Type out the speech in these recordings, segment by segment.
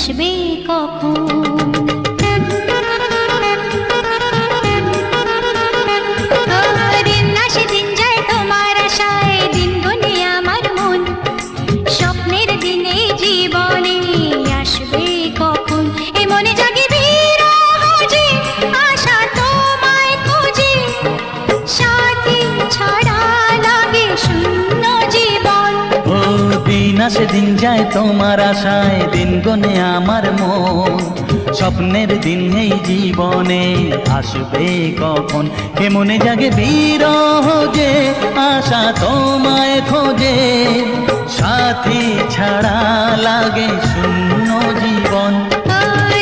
আসবে কখন। দিন আসে দিন যায় তোমার আশায়, দিন গুনে আমার মন, স্বপ্নের দিনে জীবনে আসবে কখন। এ মনে জাগে বিরহ যে আশা তোমায় খোঁজে, সাথী ছাড়া লাগে শূন্য জীবন। ও দিন আসে দিন যায় তোমার আশায়, দিন গনে আমার মন, স্বপ্নের দিন এই জীবনে আসবে কখন। হে মনে জাগে বিরহ যে আশা তোমায় খোঁজে, সাথী ছাড়া লাগে শূন্য জীবন।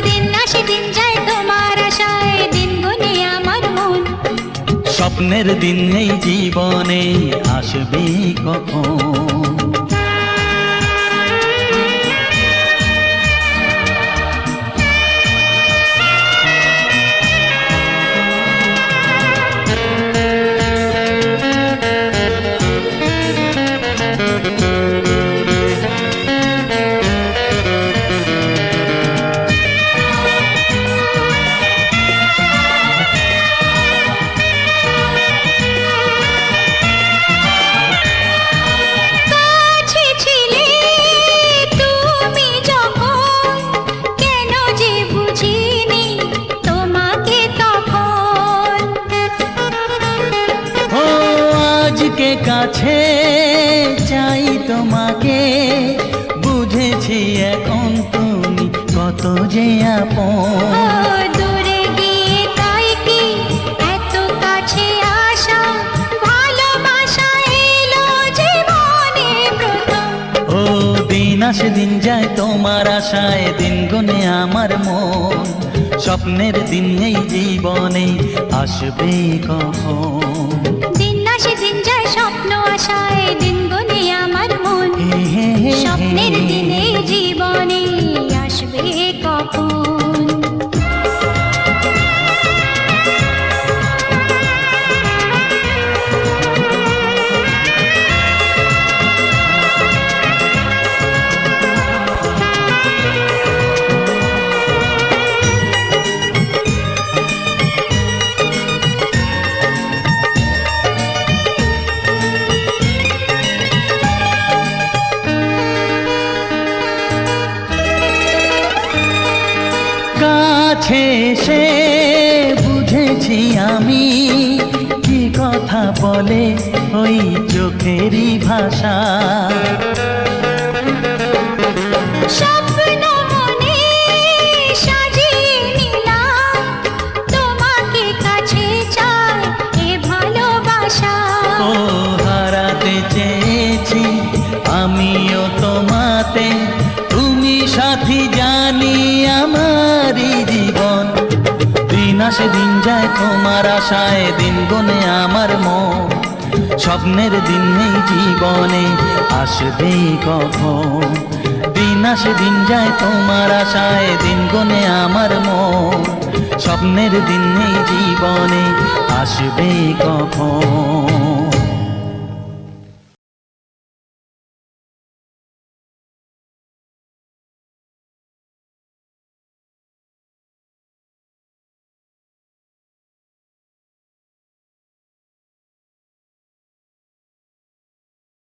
দিন আসে দিন যায় তোমার আশায়, দিন গুনে আমার মন, স্বপ্নের দিন এই জীবনে আসবে কখন। কাছে ছিলে তুমি যখন, কেন যে বুঝিনি তোমাকে তখন। ও আজকে কাছে চাই তোমাকে, বুঝেছি এখন তুমি কত যে আপন। দূরে গিয়ে তাই কি এত কাছে আসা, ভালোবাসা এলো জীবনে প্রথম। ও দিন আসে দিন যায় তোমার আশায়, দিন গুনে আমার মন, স্বপ্নের দিন এই জীবনে আসবে কখন। দিন আসে দিন যায় স্বপ্ন আশায়, দিন গুনে আমার মন, হে হে হে স্বপ্নের হে। দিনে জীবনে আসবে কখন। কাছে এসে বুঝেছি আমি, কি কথা বলে ওই চোখেরই ভাষা। স্বপ্ন মনে সাজিয়ে নিলাম, তোমাকে কাছে চাই এ ভালোবাসা। ও হারাতে চেয়েছি আমিও তোমাতে, তুমি সাথী জানি আমারই জীবন। দিন আসে দিন যায় তোমার আশায়, দিন গুনে আমার মন, স্বপ্নের দিন এই জীবনে আসবে কখন। দিন আসে দিন যায় তোমার আশায়, দিন গুনে আমার মন, স্বপ্নের দিন এই জীবনে আসবে কখন।